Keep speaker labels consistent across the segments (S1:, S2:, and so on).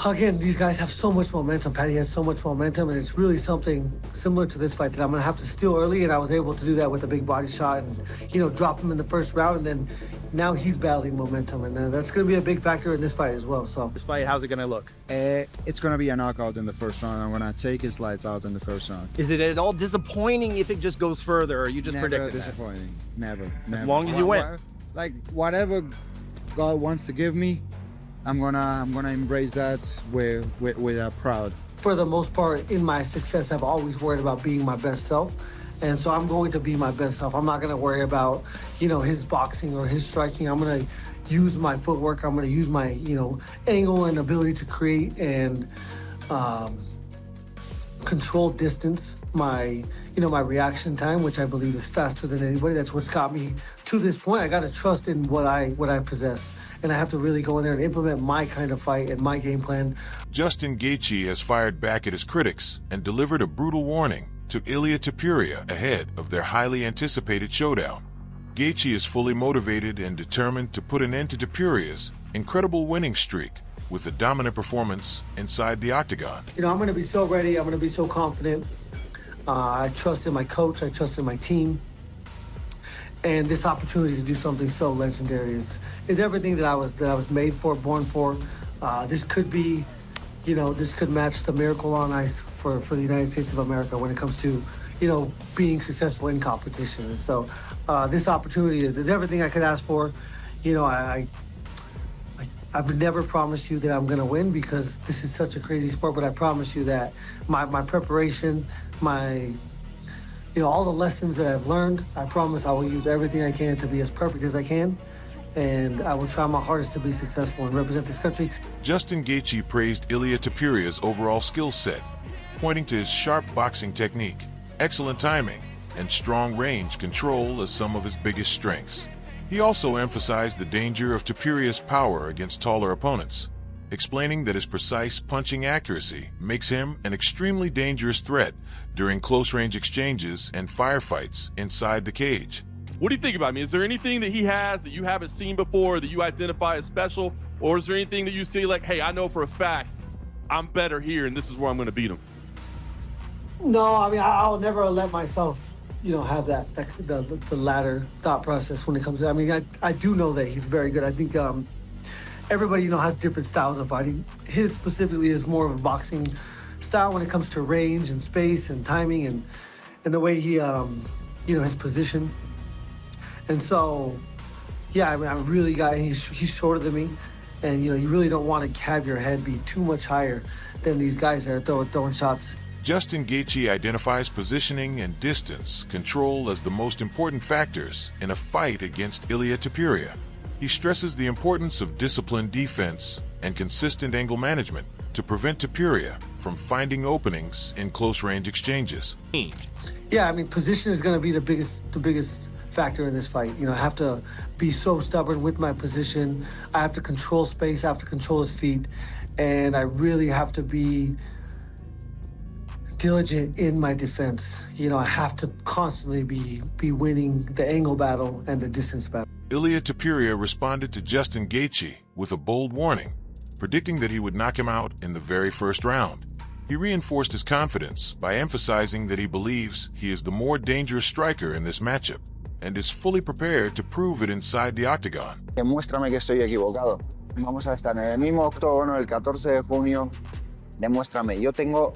S1: Again, these guys have so much momentum. Patty has so much momentum, and it's really something similar to this fight that I'm gonna have to steal early, and I was able to do that with a big body shot and, drop him in the first round, and then now he's battling momentum, and that's gonna be a big factor in this fight as well, so.
S2: This fight, how's it gonna look?
S3: It's gonna be a knockout in the first round. I'm gonna take his lights out in the first round.
S2: Is it at all disappointing if it just goes further, or you just
S3: Never
S2: predicted
S3: disappointing.
S2: that?
S3: Never.
S2: As long as you win.
S3: Like whatever God wants to give me, I'm gonna embrace that with proud.
S1: For the most part, in my success, I've always worried about being my best self. And so I'm going to be my best self. I'm not going to worry about, his boxing or his striking. I'm going to use my footwork. I'm going to use my, angle and ability to create and control distance, my reaction time, which I believe is faster than anybody. That's what's got me to this point. I got to trust in what I possess. And I have to really go in there and implement my kind of fight and my game plan.
S4: Justin Gaethje has fired back at his critics and delivered a brutal warning to Ilia Topuria ahead of their highly anticipated showdown. Gaethje is fully motivated and determined to put an end to Topuria's incredible winning streak with a dominant performance inside the octagon.
S1: I'm going to be so ready. I'm going to be so confident. I trust in my coach. I trust in my team. And this opportunity to do something so legendary is everything that I was made for, born for. This could be, this could match the miracle on ice for the United States of America when it comes to, being successful in competition. And so this opportunity is everything I could ask for. I've never promised you that I'm gonna win because this is such a crazy sport, but I promise you that my preparation, all the lessons that I've learned, I promise I will use everything I can to be as perfect as I can, and I will try my hardest to be successful and represent this country.
S4: Justin Gaethje praised Ilia Topuria's overall skill set, pointing to his sharp boxing technique, excellent timing, and strong range control as some of his biggest strengths. He also emphasized the danger of Topuria's power against taller opponents, explaining that his precise punching accuracy makes him an extremely dangerous threat during close-range exchanges and firefights inside the cage.
S5: What do you think about me? Is there anything that he has that you haven't seen before that you identify as special? Or is there anything that you see like, hey, I know for a fact I'm better here and this is where I'm going to beat him?
S1: No, I mean, I'll never let myself, have the latter thought process when it comes to, I do know that he's very good. I think everybody, has different styles of fighting. His specifically is more of a boxing style when it comes to range and space and timing and the way he, his position. And so, yeah, I really he's shorter than me. And, you really don't want to have your head be too much higher than these guys that are throwing shots.
S4: Justin Gaethje identifies positioning and distance control as the most important factors in a fight against Ilia Topuria. He stresses the importance of disciplined defense and consistent angle management to prevent Topuria from finding openings in close-range exchanges.
S1: Yeah, position is going to be the biggest factor in this fight. I have to be so stubborn with my position. I have to control space. I have to control his feet, and I really have to be diligent in my defense. I have to constantly be winning the angle battle and the distance battle.
S4: Ilia Topuria responded to Justin Gaethje with a bold warning, predicting that he would knock him out in the very first round. He reinforced his confidence by emphasizing that he believes he is the more dangerous striker in this matchup and is fully prepared to prove it inside the octagon.
S3: Demuéstrame que estoy equivocado. Vamos a estar en el mismo octógono el 14 de junio. Demuéstrame. Yo tengo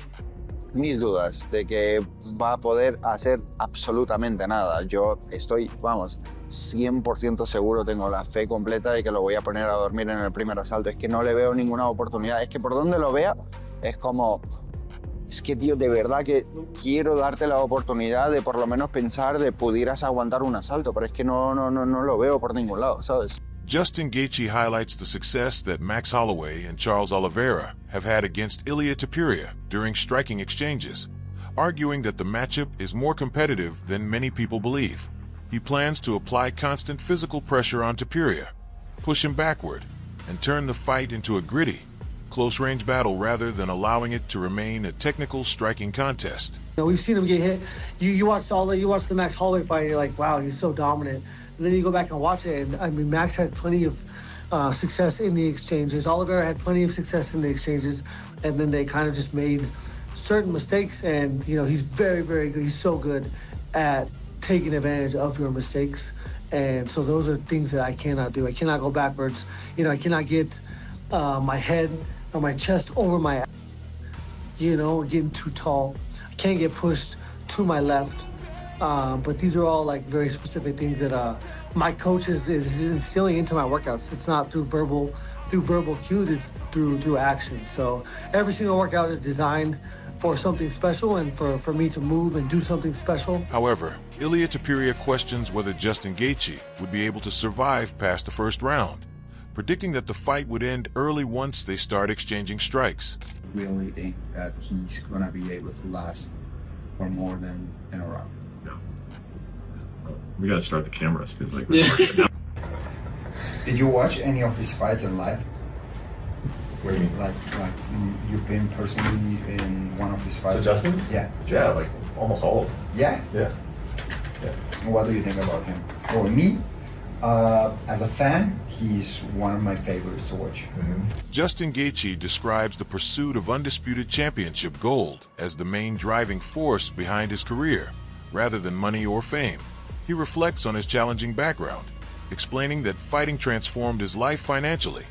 S3: mis dudas de que va a poder hacer absolutamente nada. Yo estoy, 100% seguro, tengo la fe completa de que lo voy a poner a dormir en el primer asalto. Es que no le veo ninguna oportunidad. Es que por donde lo vea, es como... Es que, tío, de verdad que quiero darte la oportunidad de por lo menos pensar de pudieras aguantar un asalto, pero es que no lo veo por ningún lado, ¿sabes?
S4: Justin Gaethje highlights the success that Max Holloway and Charles Oliveira have had against Ilia Topuria during striking exchanges, arguing that the matchup is more competitive than many people believe. He plans to apply constant physical pressure on Topuria, push him backward, and turn the fight into a gritty, close-range battle rather than allowing it to remain a technical striking contest.
S1: We've seen him get hit. You watch the Max Holloway fight, and you're like, wow, he's so dominant. And then you go back and watch it, and Max had plenty of success in the exchanges. Oliveira had plenty of success in the exchanges, and then they kind of just made certain mistakes. And he's very, very good. He's so good at taking advantage of your mistakes. And so those are things that I cannot do. I cannot go backwards. I cannot get my head or my chest over my, getting too tall. I can't get pushed to my left. But these are all like very specific things that my coach is instilling into my workouts. It's not through verbal cues, it's through action. So every single workout is designed for something special and for me to move and do something special.
S4: However, Ilia Topuria questions whether Justin Gaethje would be able to survive past the first round, predicting that the fight would end early once they start exchanging strikes.
S6: Really think that he's gonna be able to last for more than a round.
S7: We gotta start the cameras because
S6: Did you watch any of his fights in live?
S7: What do you mean?
S6: Like you've been personally in one of his fights?
S7: To Justin?
S6: Yeah.
S7: Yeah, like almost all of them.
S6: Yeah?
S7: Yeah.
S6: What do you think about him? For me, as a fan, he's one of my favorites to watch.
S4: Justin Gaethje describes the pursuit of undisputed championship gold as the main driving force behind his career, rather than money or fame. He reflects on his challenging background, explaining that fighting transformed his life financially,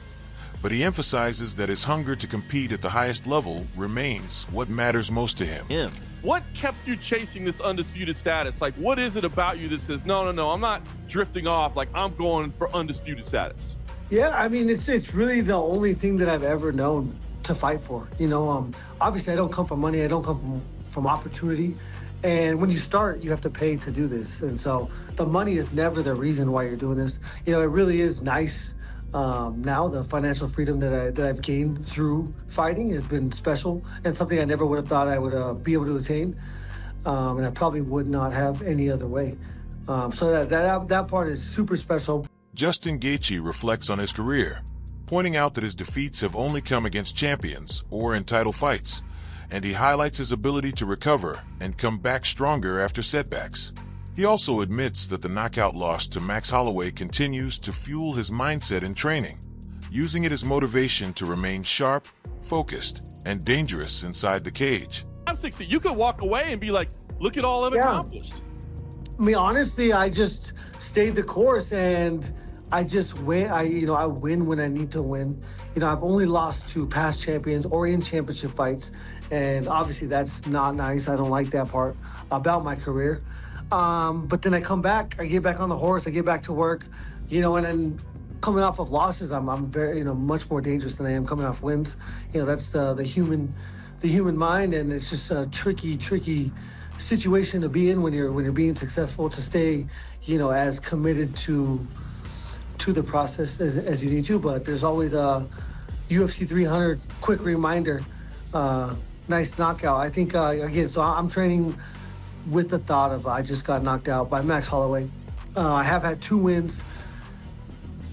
S4: but he emphasizes that his hunger to compete at the highest level remains what matters most to him.
S5: What kept you chasing this undisputed status? Like, what is it about you that says, no, I'm not drifting off, like I'm going for undisputed status?
S1: Yeah, I mean, it's really the only thing that I've ever known to fight for. Obviously I don't come from money, I don't come from opportunity. And when you start, you have to pay to do this. And so the money is never the reason why you're doing this. It really is nice. Now the financial freedom that I've gained through fighting has been special and something I never would have thought I would be able to attain. And I probably would not have any other way. So that part is super special.
S4: Justin Gaethje reflects on his career, pointing out that his defeats have only come against champions or in title fights, and he highlights his ability to recover and come back stronger after setbacks. He also admits that the knockout loss to Max Holloway continues to fuel his mindset and training, using it as motivation to remain sharp, focused, and dangerous inside the cage.
S5: I'm 60. You could walk away and be like, look at all I've accomplished.
S1: I mean, honestly, I just stayed the course and I just win. I win when I need to win. I've only lost to past champions or in championship fights. And obviously that's not nice. I don't like that part about my career. But then I come back, I get back on the horse, I get back to work, and then coming off of losses, I'm very, much more dangerous than I am coming off wins. That's the human mind, and it's just a tricky situation to be in when you're being successful, to stay, as committed to the process as you need to. But there's always a UFC 300 quick reminder. Nice knockout. I think, again, so I'm training with the thought of I just got knocked out by Max Holloway. I have had 2 wins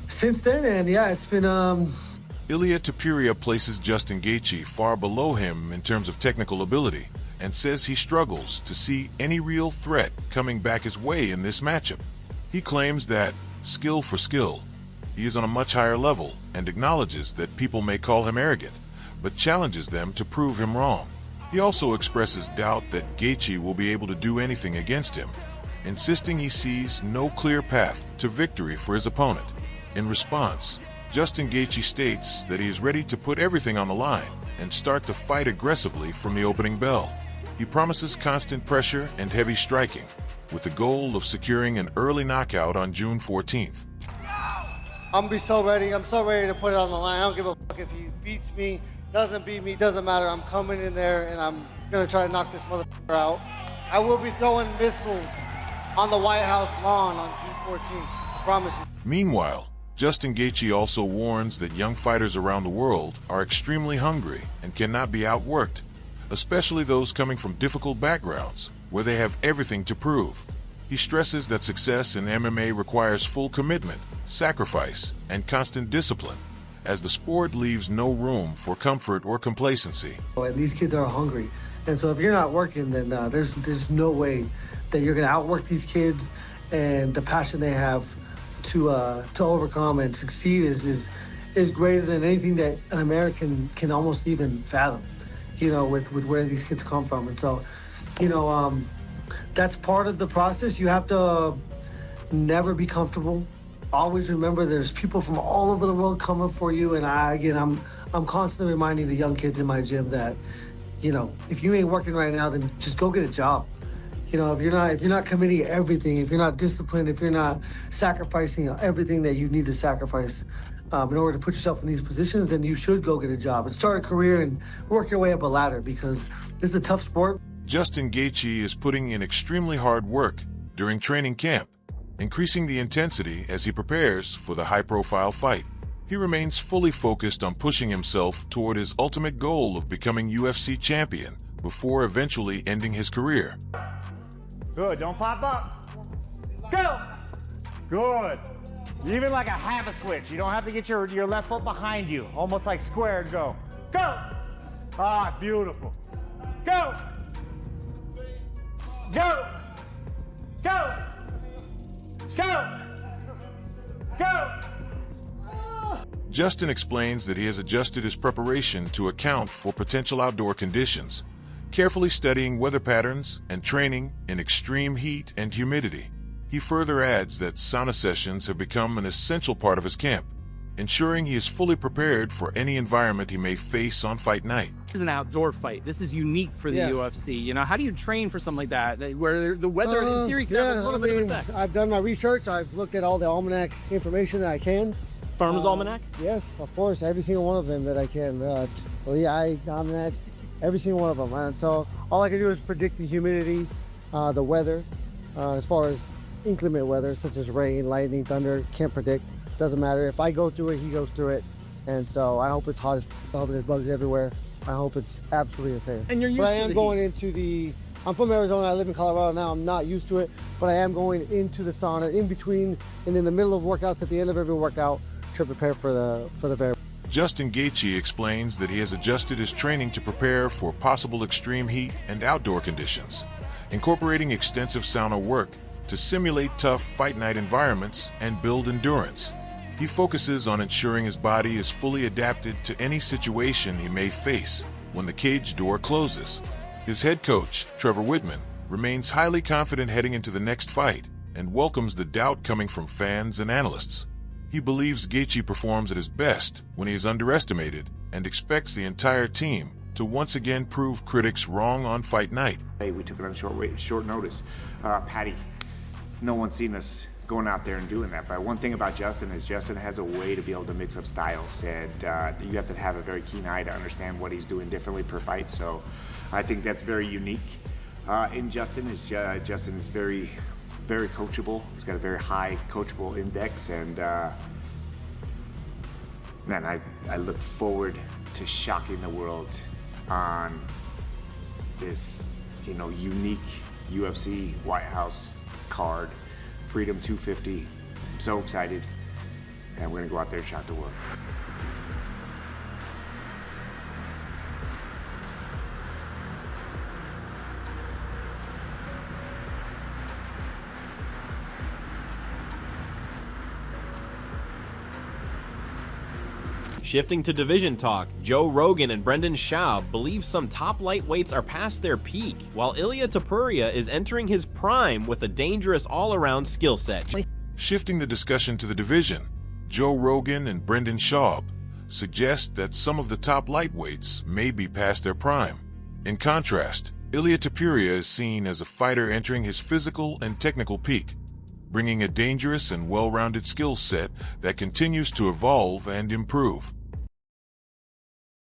S1: since then, and yeah, it's been...
S4: Ilia Topuria places Justin Gaethje far below him in terms of technical ability and says he struggles to see any real threat coming back his way in this matchup. He claims that, skill for skill, he is on a much higher level and acknowledges that people may call him arrogant, but challenges them to prove him wrong. He also expresses doubt that Gaethje will be able to do anything against him, insisting he sees no clear path to victory for his opponent. In response, Justin Gaethje states that he is ready to put everything on the line and start to fight aggressively from the opening bell. He promises constant pressure and heavy striking, with the goal of securing an early knockout on June 14th.
S8: I'm gonna be so ready. I'm so ready to put it on the line. I don't give a fuck if he beats me, doesn't beat me, doesn't matter. I'm coming in there and I'm gonna try to knock this motherfucker out. I will be throwing missiles on the White House lawn on June 14th. I promise you.
S4: Meanwhile, Justin Gaethje also warns that young fighters around the world are extremely hungry and cannot be outworked, especially those coming from difficult backgrounds where they have everything to prove. He stresses that success in MMA requires full commitment, sacrifice, and constant discipline, as the sport leaves no room for comfort or complacency.
S1: And these kids are hungry. And so if you're not working, then there's no way that you're going to outwork these kids and the passion they have to overcome and succeed is greater than anything that an American can almost even fathom. You know, with where these kids come from, and so, you know, that's part of the process. You have to never be comfortable. Always remember there's people from all over the world coming for you. And I'm constantly reminding the young kids in my gym that, you know, if you ain't working right now, then just go get a job. You know, if you're not committing everything, if you're not disciplined, if you're not sacrificing everything that you need to sacrifice in order to put yourself in these positions, then you should go get a job and start a career and work your way up a ladder, because this is a tough sport.
S4: Justin Gaethje is putting in extremely hard work during training camp, increasing the intensity as he prepares for the high-profile fight. He remains fully focused on pushing himself toward his ultimate goal of becoming UFC champion before eventually ending his career.
S9: Good, don't pop up. Go! Good. Even like a habit switch. You don't have to get your left foot behind you. Almost like square and go. Go! Ah, beautiful. Go! Go! Go! Go! Go!
S4: Justin explains that he has adjusted his preparation to account for potential outdoor conditions, carefully studying weather patterns and training in extreme heat and humidity. He further adds that sauna sessions have become an essential part of his camp, ensuring he is fully prepared for any environment he may face on fight night.
S2: This is an outdoor fight. This is unique for the UFC. You know, how do you train for something like that, where the weather in theory can have a little bit of effect?
S8: I've done my research. I've looked at all the almanac information that I can.
S2: Farmer's Almanac?
S8: Yes, of course. Every single one of them that I can. Lehigh, Almanac, every single one of them. And so all I can do is predict the humidity, the weather, as far as inclement weather, such as rain, lightning, thunder, can't predict. Doesn't matter. If I go through it, he goes through it. And so I hope it's hot. I hope there's bugs everywhere. I hope it's absolutely insane.
S2: And you're used to
S8: I am going into the... I'm from Arizona. I live in Colorado now. I'm not used to it, but I am going into the sauna in between and in the middle of workouts, at the end of every workout, to prepare for the very...
S4: Justin Gaethje explains that he has adjusted his training to prepare for possible extreme heat and outdoor conditions, incorporating extensive sauna work to simulate tough fight night environments and build endurance. He focuses on ensuring his body is fully adapted to any situation he may face when the cage door closes. His head coach, Trevor Whitman, remains highly confident heading into the next fight and welcomes the doubt coming from fans and analysts. He believes Gaethje performs at his best when he is underestimated and expects the entire team to once again prove critics wrong on fight night.
S10: Hey, we took it on short notice. Patty, no one's seen us going out there and doing that. But one thing about Justin is Justin has a way to be able to mix up styles, and you have to have a very keen eye to understand what he's doing differently per fight. So I think that's very unique in Justin. Justin is very, very coachable. He's got a very high coachable index, and man, I look forward to shocking the world on this, you know, unique UFC White House card, Freedom 250. I'm so excited, and we're gonna go out there and shock the world.
S11: Shifting to division talk, Joe Rogan and Brendan Schaub believe some top lightweights are past their peak, while Ilia Topuria is entering his prime with a dangerous all-around skill set.
S4: Shifting the discussion to the division, Joe Rogan and Brendan Schaub suggest that some of the top lightweights may be past their prime. In contrast, Ilia Topuria is seen as a fighter entering his physical and technical peak, bringing a dangerous and well-rounded skill set that continues to evolve and improve.